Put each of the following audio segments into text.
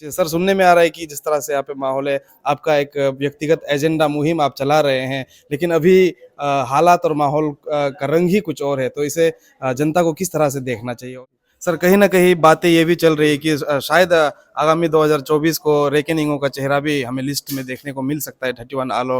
जी, sir सुनने में आ रहा है कि जिस तरह से यहाँ पे माहौल है, आपका एक व्यक्तिगत एजेंडा मुहिम आप चला रहे हैं, लेकिन अभी हालात और माहौल का रंग ही कुछ और है, तो इसे जनता को किस तरह से देखना चाहिए? सर कहीं न कहीं बातें ये भी चल रही है कि शायद आगामी 2024 को रेकेनिंगो का चेहरा भी हमें लिस्ट में देखने को मिल सकता है 31 आलो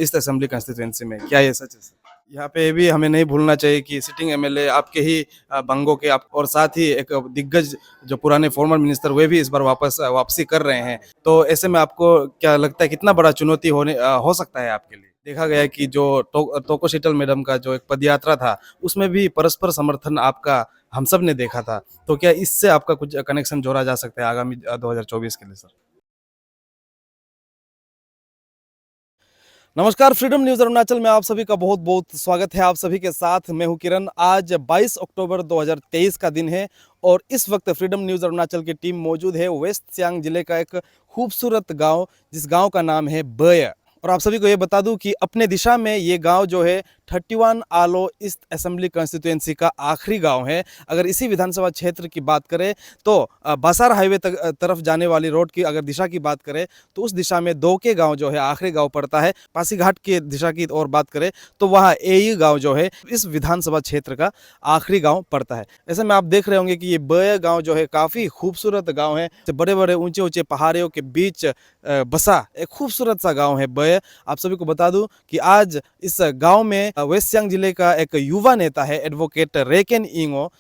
ईस्ट असेंबली कंस्टिट्यूएंसी में, क्या ये सच है सर? यहाँ पे भी हमें नहीं भूलना चाहिए कि सिटिंग एमएलए आपके ही बंगों के आप और साथ ही एक दिग्गज जो पुराने फॉर्मर मिनिस्टर वे भी इस बार वापसी कर रहे हैं। तो ऐसे में आपको क्या लगता है कितना बड़ा चुनौती हो सकता है आपके लिए? देखा गया है कि जो तोको शिटल मैडम का जो एक पदयात्रा था, उसमें भी परस्पर समर्थन आपका हम सब ने देखा था। तो क्या इससे आपका कुछ कनेक्शन जोड़ा जा सकता है आगामी 2024 के लिए सर? नमस्कार, फ्रीडम न्यूज़ अरुणाचल में आप सभी का बहुत-बहुत स्वागत है। आप सभी के साथ मैं हूँ किरण। आज 22 अक्टूबर 2023 का दिन है और इस वक्त फ्रीडम न्यूज़ अरुणाचल की टीम मौजूद है वेस्ट सियांग जिले का एक खूबसूरत गाँव, जिस गाँव का नाम है बय। और आप सभी को ये बता दूं कि अपने दिशा में ये गांव जो है 31 आलो ईस्ट असेंबली कंस्टिट्यूएंसी का आखिरी गांव है। अगर इसी विधानसभा क्षेत्र की बात करें तो बासार हाईवे तरफ जाने वाली रोड की अगर दिशा की बात करें तो उस दिशा में दोके गांव जो है आखिरी गांव पड़ता है। पासीघाट की दिशा की और बात करें तो वहाँ एई गांव जो है इस विधानसभा क्षेत्र का आखिरी गांव पड़ता है। ऐसे में आप देख रहे होंगे कि ये बय गांव जो है काफ़ी खूबसूरत गांव है। बड़े बड़े ऊंचे ऊंचे पहाड़ियों के बीच बसा एक खूबसूरत सा गांव है बय। आप सभी को बता दूं कि आज इस गांव में वेस्ट सियांग जिले का एक युवा नेता है एडवोकेट रेकेन इंगो,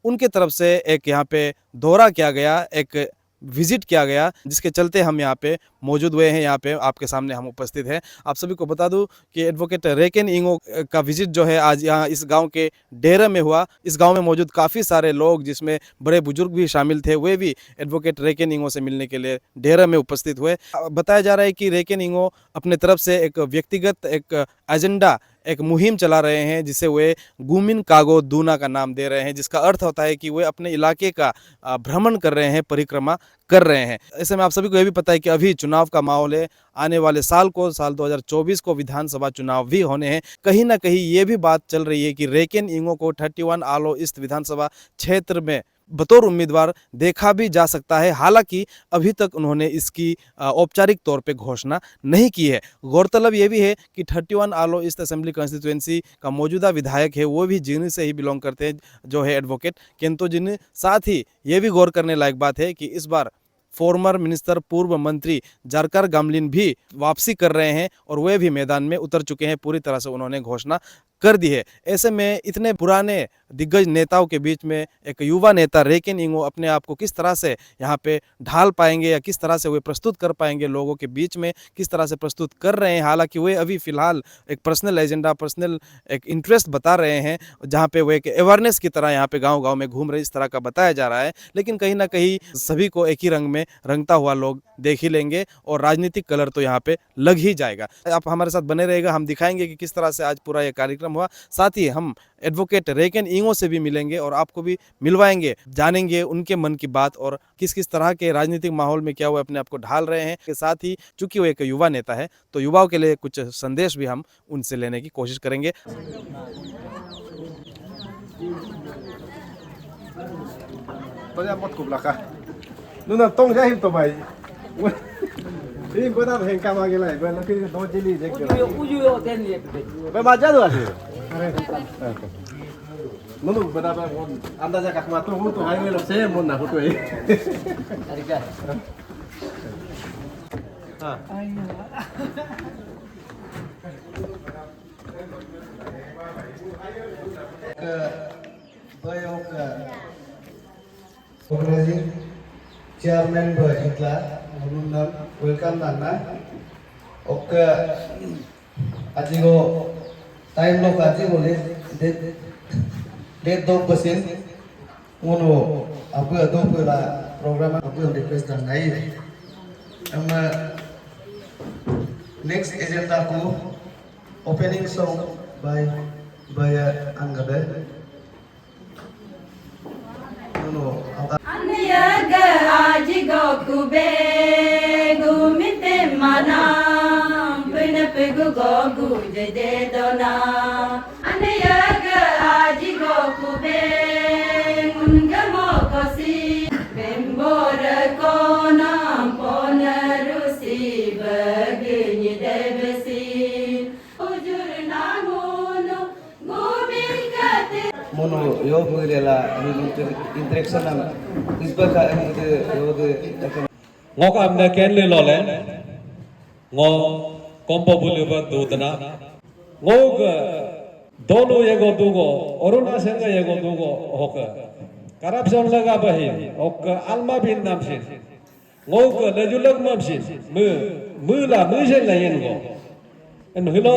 उनके तरफ से एक यहाँ पे दौरा किया गया, एक विजिट किया गया, जिसके चलते हम यहाँ पे मौजूद हुए हैं। यहाँ पे आपके सामने हम उपस्थित हैं। आप सभी को बता दूं कि एडवोकेट रेकेन इंगो का विजिट जो है आज यहाँ इस गांव के डेरे में हुआ। इस गांव में मौजूद काफ़ी सारे लोग, जिसमें बड़े बुजुर्ग भी शामिल थे, वे भी एडवोकेट रेकेन इंगो से मिलने के लिए डेरे में उपस्थित हुए। बताया जा रहा है कि रेकेन इंगो अपने तरफ से एक व्यक्तिगत एक एजेंडा, एक मुहिम चला रहे हैं, जिसे वे गुमिन कागो दूना का नाम दे रहे हैं, जिसका अर्थ होता है कि वे अपने इलाके का भ्रमण कर रहे हैं, परिक्रमा कर रहे हैं। ऐसे में आप सभी को यह भी पता है कि अभी चुनाव का माहौल है। आने वाले साल 2024 को विधानसभा चुनाव भी होने हैं। कहीं ना कहीं ये भी बात चल रही है कि रेकेन इंगो को 31 आलो ईस्ट विधानसभा क्षेत्र में बतौर उम्मीदवार देखा भी जा सकता है। हालांकि अभी तक उन्होंने इसकी औपचारिक तौर पे घोषणा नहीं की है। गौरतलब ये भी है कि 31 आलो ईस्ट असेंबली कंस्टिट्यूएंसी का मौजूदा विधायक है, वो भी जिन से ही बिलोंग करते हैं, जो है एडवोकेट केंतो जिन। साथ ही ये भी गौर करने लायक बात है कि इस बार फॉर्मर मिनिस्टर पूर्व मंत्री जारकर गामलिन भी वापसी कर रहे हैं और वे भी मैदान में उतर चुके हैं। पूरी तरह से उन्होंने घोषणा कर दी है। ऐसे में इतने पुराने दिग्गज नेताओं के बीच में एक युवा नेता रेकेन इंगो अपने आप को किस तरह से यहाँ पे ढाल पाएंगे या किस तरह से वे प्रस्तुत कर पाएंगे, लोगों के बीच में किस तरह से प्रस्तुत कर रहे हैं। हालांकि वे अभी फिलहाल एक पर्सनल एजेंडा, पर्सनल एक इंटरेस्ट बता रहे हैं, जहाँ पे वे एक अवेयरनेस की तरह यहाँ पे गाँव-गाँव में घूम रहे, इस तरह का बताया जा रहा है। लेकिन कहीं ना कहीं सभी को एक ही रंग में रंगता हुआ लोग देख ही लेंगे और राजनीतिक कलर तो यहाँ पे लग ही जाएगा। आप हमारे साथ बने रहेगा, हम दिखाएंगे कि किस तरह से आज पूरा ये कार्यक्रम हुआ। साथ ही हम एडवोकेट रेकेन इंगो से भी मिलेंगे और आपको भी मिलवाएंगे, जानेंगे उनके मन की बात और किस किस तरह के राजनीतिक माहौल में क्या वो अपने आप को ढाल रहे हैं। के साथ ही चूंकि वो एक युवा नेता है, तो युवाओं के लिए कुछ संदेश भी हम उनसे लेने की कोशिश करेंगे। Nuna tong ja him to bai. Ini kota heng kam age lai, ba lakhi do jeli jek. Uyu ten liek. Ba ma ja do ase. Nunu bada ba anda ja kak ma to hu to highway lo se mon na hu to e. Arika. Ha. Ke bayo ke Organizing Chairman Berhitla Mengundang Welcome Nana Oke Ajigo Time lo kaji boleh Date dong pesin Ngono Aku ada pula program aku yang request dan lain Ama Next agenda aku Opening song by Anggabe Anyaga ajigo kube gumite mana pinapegu gogu jede dona Anyaga ajigo kube ungamo kosi bembora kona yo murela interaction na isba ka yo ngok am na ken le lo le ngo kompo bulu ba do dana ngok dolo yego dugo oruna senga yego dugo hok corruption laga bahin ok alma bin namshin ngok lejulag mamshin mu la mu shen la yen go en hilo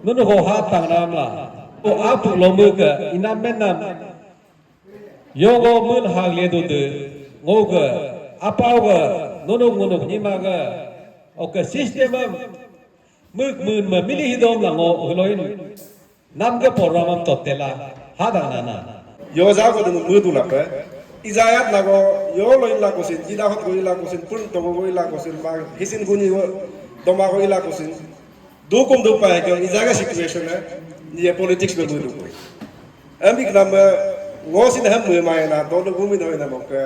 nunu ko hat tang nam la o apu lo mu ka inam men nam yogo mun hag le do de ngok apau ga nunu nunu ni ma ga ok system mực mượn mà mili hidom là ngô hloin nam cái program tot tela hadang nana yo za ko dun mudu la pe izayat la go yo loin la ko sin ida hot go ila ko sin pun to go ila ko sin ma hisin guni go doma go ila ko sin do kom do pa ke izaga situation है ये politics में मुdu ko amik nam ngo sin ham mu ma na do lo gumi no na mo ke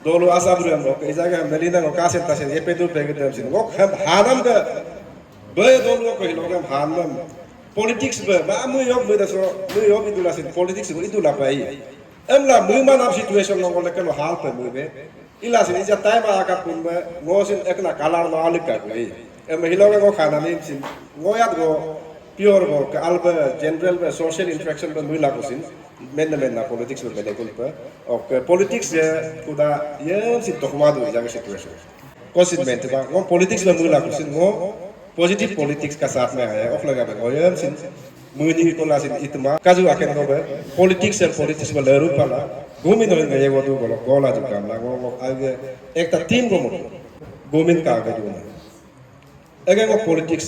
do lo asabru mo ke izaga melina go ka sen ta sen ye pe do pe ke dem sin go ham hanam ga Băi, domnul că hilogam hanam politics bă, ba mu yok bă da so, mu yok idula sin politics bă idula pa ai. Am la mu man am situation no le kan hal pa mu be. Ila sin ja tai ma ka pun bă, ngo sin ek na kalar no alik ka băi. Am hilogam go khana nim sin. Ngo yat go pure go ka alba general bă social interaction bă mu la ko sin. Men na politics bă be kul pa. Ok politics ya kuda yem sin tokmadu ja situation. Consequent ba, ngo politics bă mu la ko sin ngo positive politics का साथ में आया है of लगा पे ओयम सिन मुनी को ला सिन इतमा काजू आके नो बे politics और politics में लरू पाला गोमिन होन गए वो तो बोलो गोला जो काम ला वो आगे एक ता टीम को मोटो गोमिन का आगे जो ना अगर वो politics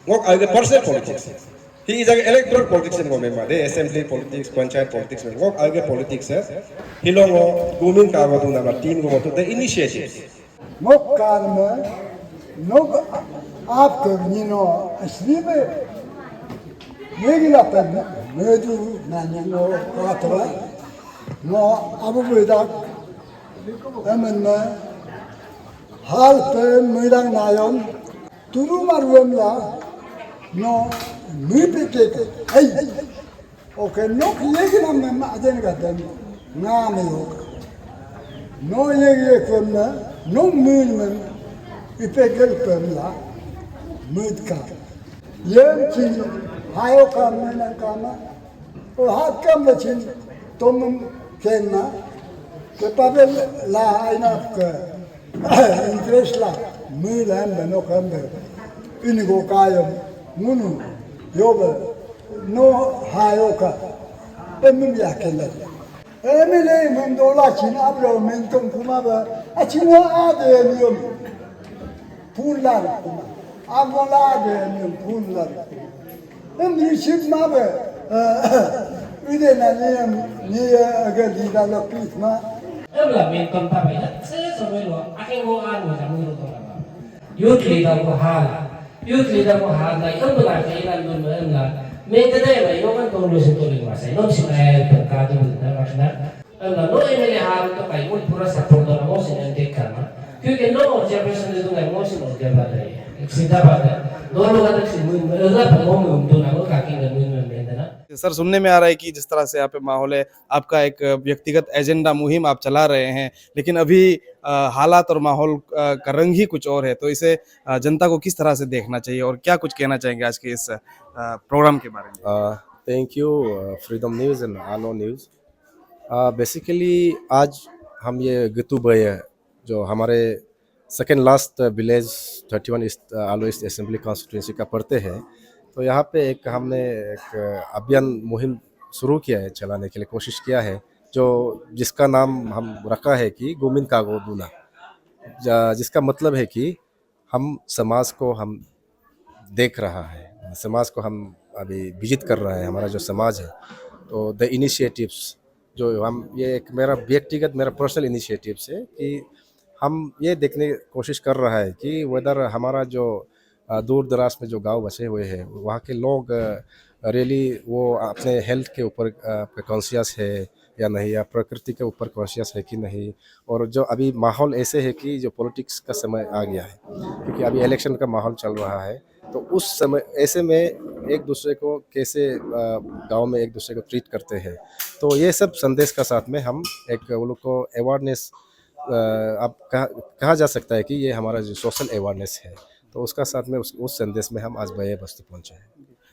वो आगे personal politics he is electoral politics में गोमे मादे assembly politics पंचायत politics में वो आगे politics है ही लोग गोमिन का आगे जो ना टीम को मोटो द इनिशिएटिव मोकार में नोक आपको नीनो असली में ये गिला पे मेजू नानी नो काटवा नो अब बेटा एमने हाल पे मेरा नायम तुरु मारुमला नो मीपे के आई ओके नो ये गिला में अजन का दम नाम हो नो ये करना नो मून में इपेगल परला mud ka yem chin hayo kam na kama o hat kam chin tom kenna ke pavel la aina ka interest la mulan bano kam be inigo kayam munu yobe no hayo ka emim yakela emile mun dola chin abro men tom kuma ba achino ade yom pula Amola de min punlar. Emri ship mabe. Ide na ni agar di dalam pisma. Emla min kom ta bai. Se so me lo akin go an mo jamu ro to la. Youth leader ko hal. Youth leader ko hal na emla kai na dun mo emla. Me te dai bai yo kan to lo se to le ma sai. No si ai per ka du na ma. Emla no emle hal to bai mo pura support do mo sin ente karna. क्योंकि know generation जो है motion हो गया बात है सीधा बात है दो लोग अलग से मुझे अगर हम तो ना वो काकी का मुझे में देना सर सुनने में आ रहा है कि जिस तरह से यहाँ पे माहौल है आपका एक व्यक्तिगत एजेंडा मुहिम आप चला रहे हैं लेकिन अभी हालात और माहौल का रंग ही कुछ और है तो इसे जनता को किस तरह से देखना चाहिए और क्या कुछ कहना चाहेंगे आज के इस प्रोग्राम के बारे में thank you freedom news and Aalo news basically आज हम ये गतुबय जो हमारे second last village 31 east Aalo east assembly constituency का पढ़ते हैं तो यहाँ पे एक हमने एक अभियान मुहिम शुरू किया है चलाने के लिए कोशिश किया है जो जिसका नाम हम रखा है कि गोमिन कागो दूना जिसका मतलब है कि हम समाज को हम देख रहा है समाज को हम अभी विजिट कर रहा है हमारा जो समाज है तो द इनिशिएटिव्स जो हम ये एक मेरा व्यक्तिगत मेरा पर्सनल इनिशिएटिव्स है कि हम ये देखने की कोशिश कर रहा है कि वेदर हमारा जो दूर दराज में जो गांव बसे हुए हैं वहाँ के लोग रियली वो अपने हेल्थ के ऊपर कॉन्शियस है या नहीं या प्रकृति के ऊपर कॉन्शियस है कि नहीं और जो अभी माहौल ऐसे है कि जो पॉलिटिक्स का समय आ गया है क्योंकि अभी इलेक्शन का माहौल चल रहा है तो उस समय ऐसे में एक दूसरे को कैसे गांव में एक दूसरे को ट्रीट करते हैं, तो ये सब संदेश का साथ में हम एक वो लोग को अवेयरनेस, अब कहा जा सकता है कि ये हमारा जो सोशल अवेयरनेस है, तो उसका साथ में उस संदेश में हम आज बये बस्ती पहुंचे हैं।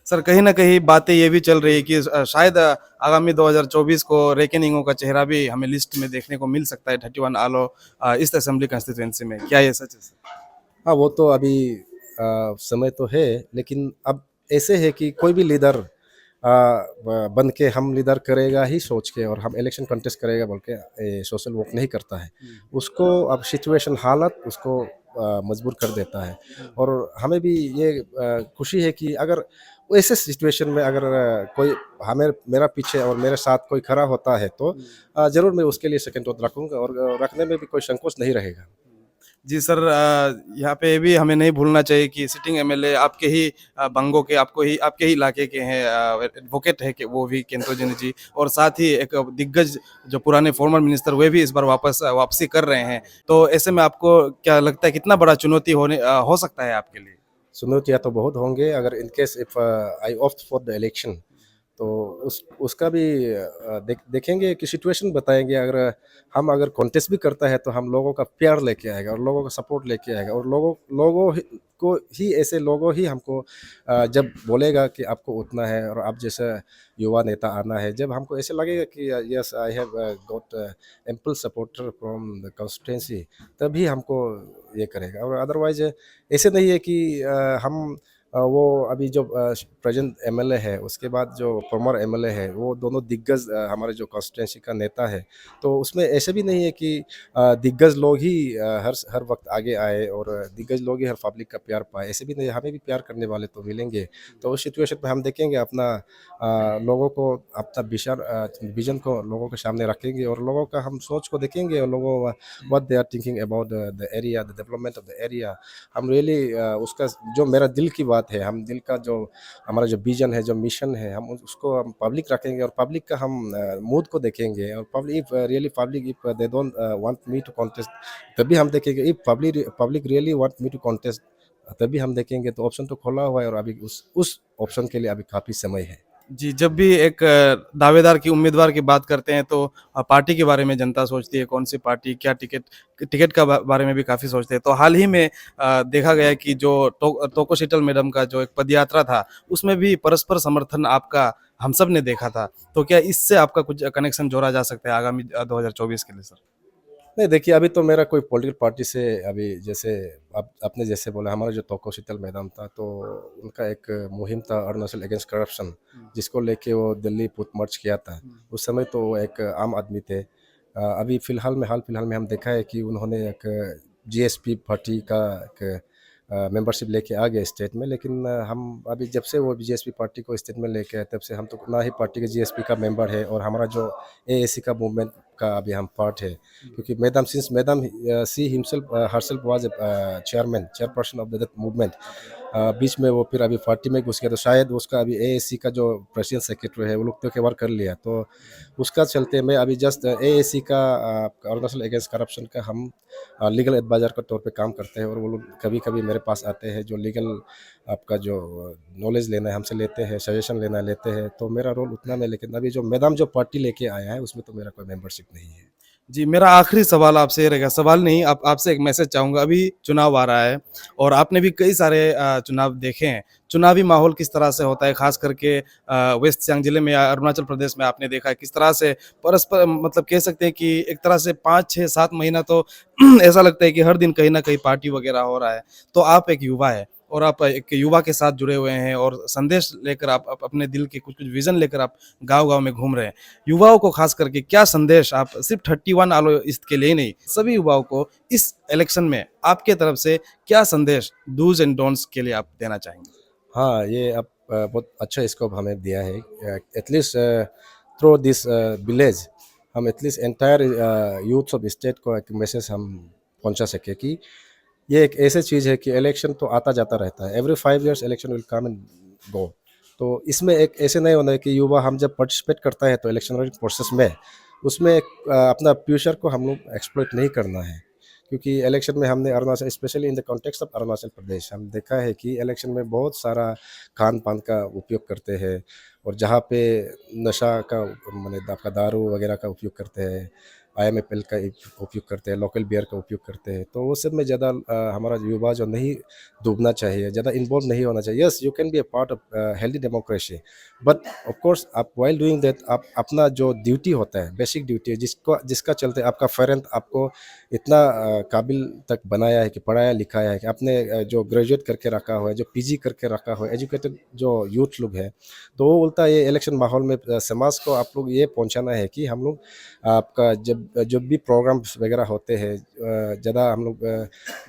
सर कहीं ना कहीं बातें ये भी चल रही है कि शायद आगामी 2024 को रेकेनिंगो का चेहरा भी हमें लिस्ट में देखने को मिल सकता है 31 आलो ईस्ट असेंबली कंस्टिट्यूएंसी में, क्या ये सच है सर? हाँ, वो तो अभी समय तो है, लेकिन अब ऐसे है कि कोई भी लीडर बन के हम लीडर करेगा ही सोच के और हम इलेक्शन कंटेस्ट करेगा बोल के सोशल वर्क नहीं करता है। उसको अब सिचुएशन हालत उसको मजबूर कर देता है, और हमें भी ये खुशी है कि अगर ऐसे सिचुएशन में अगर कोई हमें मेरा पीछे और मेरे साथ कोई खड़ा होता है तो ज़रूर मैं उसके लिए सेकंड थॉट रखूँगा, और रखने में भी कोई संकोच नहीं रहेगा। जी सर, यहाँ पे भी हमें नहीं भूलना चाहिए कि सिटिंग एमएलए आपके ही बंगों के आपके ही इलाके के हैं, एडवोकेट है कि वो भी केंतो जिनी जी, और साथ ही एक दिग्गज जो पुराने फॉर्मर मिनिस्टर वे भी इस बार वापसी कर रहे हैं। तो ऐसे में आपको क्या लगता है कितना बड़ा चुनौती हो सकता है आपके लिए? चुनौतियाँ तो बहुत होंगे, अगर in case if I opt for the election, तो उसका भी देखेंगे कि सिचुएशन बताएंगे। अगर कॉन्टेस्ट भी करता है तो हम लोगों का प्यार लेके आएगा और लोगों का सपोर्ट लेके आएगा, और लोगों ही हमको जब बोलेगा कि आपको उतना है और आप जैसा युवा नेता आना है, जब हमको ऐसे लगेगा कि yes I have got ample supporter from the constituency, तभी हमको ये करेगा। और अदरवाइज ऐसे नहीं है कि हम वो अभी जो प्रेजेंट एमएलए है, उसके बाद जो फॉर्मर एमएलए है, वो दोनों दिग्गज हमारे जो कॉन्स्टिट्यूंसी का नेता है, तो उसमें ऐसे भी नहीं है कि दिग्गज लोग ही हर वक्त आगे आए और दिग्गज लोग ही हर पब्लिक का प्यार पाए, ऐसे भी नहीं। हमें भी प्यार करने वाले तो मिलेंगे। तो उस सिचुएशन में हम देखेंगे अपना लोगों को अपना विजन को लोगों के सामने रखेंगे, और लोगों का हम सोच को देखेंगे, और लोगों what they are thinking about the area, the development of the area. हम रियली उसका जो मेरा दिल की बात है, हम दिल का जो हमारा जो विजन है, जो मिशन है, हम उसको हम पब्लिक रखेंगे, और पब्लिक का हम मूड को देखेंगे। और public if they don't want me to contest, तभी हम देखेंगे। If public really want me to contest, तभी हम देखेंगे। तो ऑप्शन तो खुला हुआ है, और अभी उस ऑप्शन के लिए अभी काफ़ी समय है। जी, जब भी एक दावेदार की उम्मीदवार की बात करते हैं तो पार्टी के बारे में जनता सोचती है, कौन सी पार्टी, क्या टिकट का बारे में भी काफ़ी सोचते हैं। तो हाल ही में देखा गया कि जो तोको शिटल मैडम का जो एक पदयात्रा था, उसमें भी परस्पर समर्थन आपका हम सब ने देखा था। तो क्या इससे आपका कुछ कनेक्शन जोड़ा जा सकता है आगामी 2024 के लिए सर? नहीं, देखिए, अभी तो मेरा कोई पॉलिटिकल पार्टी से अभी जैसे आपने जैसे बोला, हमारा जो तोको शीतल मैदान था, तो उनका एक मुहिम था अरुणाचल अगेंस्ट करप्शन, जिसको लेके वो दिल्ली पुट मार्च किया था। उस समय तो वो एक आम आदमी थे। अभी हाल फिलहाल में हम देखा है कि उन्होंने एक जीएसपी पार्टी का एक मेंबरशिप लेके आ गए स्टेट में, लेकिन हम अभी जब से वो जीएसपी पार्टी को स्टेट में लेके आए, तब से हम तो ना ही पार्टी के जीएसपी का मेंबर है, और हमारा जो एएसी का मूवमेंट का अभी हम पार्ट है। क्योंकि madam she himself herself was chairperson of that movement. बीच में वो फिर अभी पार्टी में घुस गया, तो शायद उसका अभी एएसी का जो प्रेसिडेंट सेक्रेटरी है, वो लोग तो कवर कर लिया। तो उसका चलते मैं अभी जस्ट एएसी का अरुणाचल अगेंस्ट करप्शन का हम लीगल एडवाइजर के तौर पे काम करते हैं, और वो लोग कभी कभी मेरे पास आते हैं, जो लीगल आपका जो नॉलेज लेना है हमसे लेते हैं, सजेशन लेते हैं। तो मेरा रोल उतना नहीं, लेकिन अभी जो मैडम जो पार्टी लेके आया है, उसमें तो मेरा कोई मेंबरशिप नहीं है। जी, मेरा आखिरी सवाल आपसे रहेगा, सवाल नहीं, आपसे एक मैसेज चाहूँगा। अभी चुनाव आ रहा है और आपने भी कई सारे चुनाव देखे हैं। चुनावी माहौल किस तरह से होता है, खास करके वेस्ट सियांग जिले में या अरुणाचल प्रदेश में आपने देखा है किस तरह से परस्पर, मतलब कह सकते हैं कि एक तरह से 5, 6, 7 महीना तो ऐसा लगता है कि हर दिन कहीं ना कहीं पार्टी वगैरह हो रहा है। तो आप एक युवा है और आप एक युवा के साथ जुड़े हुए हैं, और संदेश लेकर आप अपने दिल के कुछ विज़न लेकर आप गाँव-गाँव में घूम रहे हैं। युवाओं को खास करके क्या संदेश आप सिर्फ 31 आलो ईस्ट के लिए नहीं, सभी युवाओं को इस इलेक्शन में आपके तरफ से क्या संदेश डूज़ एंड डोंट्स के लिए आप देना चाहेंगे? हाँ, ये आप बहुत अच्छा स्कोप हमें दिया है। एटलीस्ट थ्रू दिस विलेज हम at least entire youth of state को एक मैसेज हम पहुंचा सके कि ये एक ऐसी चीज़ है कि इलेक्शन तो आता जाता रहता है। Every 5 years election will come and go. तो इसमें एक ऐसे नहीं होना है कि युवा हम जब पार्टिसिपेट करता है तो इलेक्शन प्रोसेस में, उसमें अपना फ्यूचर को हम लोग एक्सप्लॉइट नहीं करना है। क्योंकि इलेक्शन में हमने Arunachal, specially in the context of Arunachal Pradesh, हम देखा है कि इलेक्शन में बहुत सारा खान पान का उपयोग करते हैं, और जहाँ पे नशा का माने आपका दारू वगैरह का उपयोग करते हैं, IMFL का उपयोग करते हैं, लोकल बियर का उपयोग करते हैं, तो वो सब में ज़्यादा हमारा युवा जो नहीं डूबना चाहिए, ज़्यादा इन्वॉल्व नहीं होना चाहिए। Yes, you can be a part of healthy democracy, but of course आप वाइल डूइंग दैट आप अपना जो ड्यूटी होता है, बेसिक ड्यूटी है, जिसका चलते आपका पेरेंट आपको इतना काबिल तक बनाया है कि पढ़ाया लिखाया है कि आपने जो ग्रेजुएट करके रखा हुआ है, जो PG करके रखा हुआ है, एजुकेटेड जो यूथ लोग हैं, तो वो बोलता है ये इलेक्शन माहौल में समाज को आप लोग ये पहुंचाना है कि हम लोग आपका जब भी प्रोग्राम्स वगैरह होते हैं, ज़्यादा हम लोग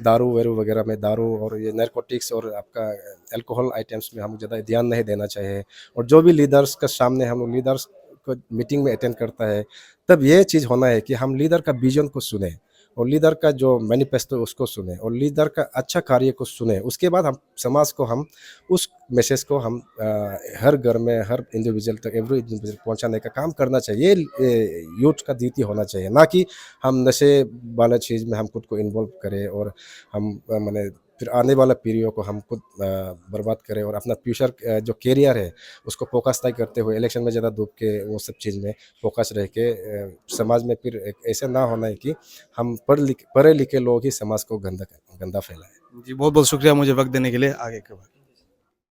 दारू वारू वगैरह में, दारू और ये नारकोटिक्स और आपका अल्कोहल आइटम्स में हम ज़्यादा ध्यान नहीं देना चाहिए। और जो भी लीडर्स के सामने हम लोग लीडर्स को मीटिंग में अटेंड करता है, तब ये चीज़ होना है कि हम लीडर का विजन को सुने, और लीडर का जो मैनिफेस्टो उसको सुने, और लीडर का अच्छा कार्य को सुने। उसके बाद हम समाज को हम उस मैसेज को हम हर घर में, हर इंडिविजुअल तक, एवरी इंडिविजुअल पहुंचाने का काम करना चाहिए। ये यूथ का ड्यूटी होना चाहिए, ना कि हम नशे वाला चीज़ में हम खुद को इन्वॉल्व करें और हम माने फिर आने वाला पीढ़ियों को हम खुद बर्बाद करें, और अपना फ्यूचर जो कैरियर है उसको फोकस नहीं करते हुए इलेक्शन में ज़्यादा डूब के वो सब चीज़ में फोकस रह के समाज में फिर ऐसा ना होना है कि हम पढ़े लिखे लोग ही समाज को गंदा फैलाएं। जी बहुत बहुत शुक्रिया मुझे वक्त देने के लिए। आगे के